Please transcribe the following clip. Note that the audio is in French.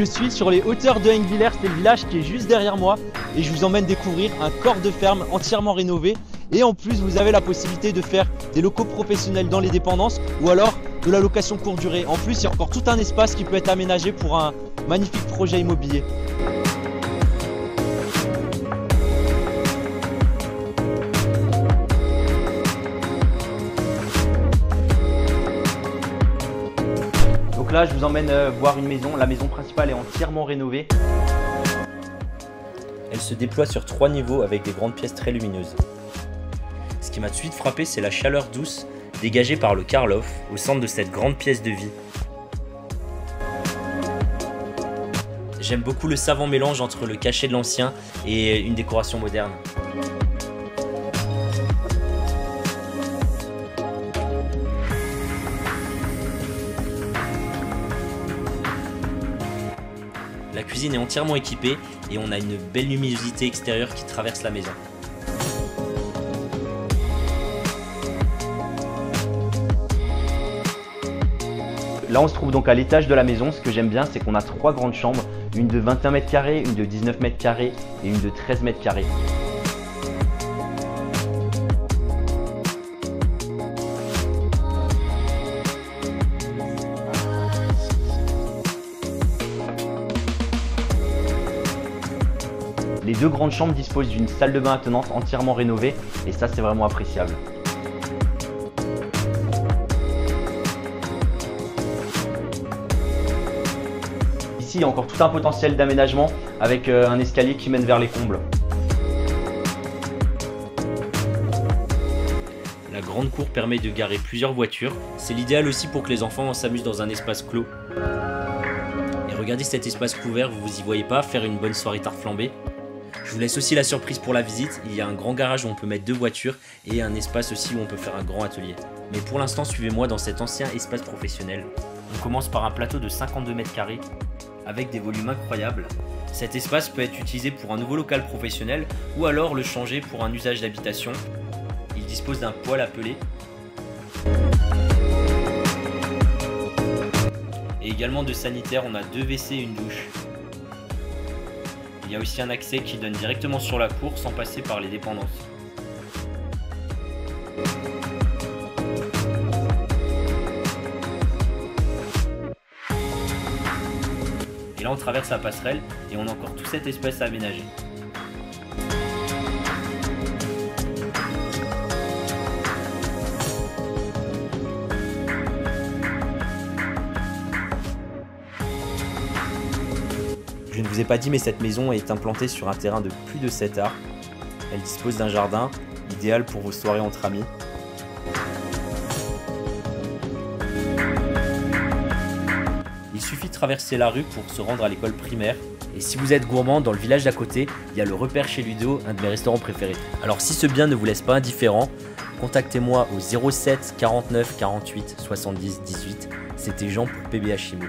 Je suis sur les hauteurs de Hengwiller, c'est le village qui est juste derrière moi et je vous emmène découvrir un corps de ferme entièrement rénové et en plus vous avez la possibilité de faire des locaux professionnels dans les dépendances ou alors de la location courte durée. En plus il y a encore tout un espace qui peut être aménagé pour un magnifique projet immobilier. Donc là je vous emmène voir une maison, la maison principale est entièrement rénovée. Elle se déploie sur 3 niveaux avec des grandes pièces très lumineuses. Ce qui m'a tout de suite frappé, c'est la chaleur douce dégagée par le Karloff au centre de cette grande pièce de vie. J'aime beaucoup le savant mélange entre le cachet de l'ancien et une décoration moderne. La cuisine est entièrement équipée et on a une belle luminosité extérieure qui traverse la maison. Là on se trouve donc à l'étage de la maison. Ce que j'aime bien c'est qu'on a 3 grandes chambres, une de 21 mètres carrés, une de 19 mètres carrés et une de 13 mètres carrés. Les 2 grandes chambres disposent d'une salle de bain attenante entièrement rénovée et ça c'est vraiment appréciable. Ici il y a encore tout un potentiel d'aménagement avec un escalier qui mène vers les combles. La grande cour permet de garer plusieurs voitures. C'est l'idéal aussi pour que les enfants s'amusent dans un espace clos. Et regardez cet espace couvert, vous y voyez pas, faire une bonne soirée tarte flambée. Je vous laisse aussi la surprise pour la visite. Il y a un grand garage où on peut mettre 2 voitures et un espace aussi où on peut faire un grand atelier. Mais pour l'instant, suivez-moi dans cet ancien espace professionnel. On commence par un plateau de 52 mètres carrés avec des volumes incroyables. Cet espace peut être utilisé pour un nouveau local professionnel ou alors le changer pour un usage d'habitation. Il dispose d'un poêle à peler et également de sanitaires. On a 2 WC et une douche. Il y a aussi un accès qui donne directement sur la cour sans passer par les dépendances. Et là on traverse la passerelle et on a encore tout cet espace à aménager. Je ne vous ai pas dit, mais cette maison est implantée sur un terrain de plus de 7 arts. Elle dispose d'un jardin, idéal pour vos soirées entre amis. Il suffit de traverser la rue pour se rendre à l'école primaire. Et si vous êtes gourmand, dans le village d'à côté, il y a le Repère chez Ludo, un de mes restaurants préférés. Alors si ce bien ne vous laisse pas indifférent, contactez-moi au 07 49 48 70 18. C'était Jean pour PBH Immo.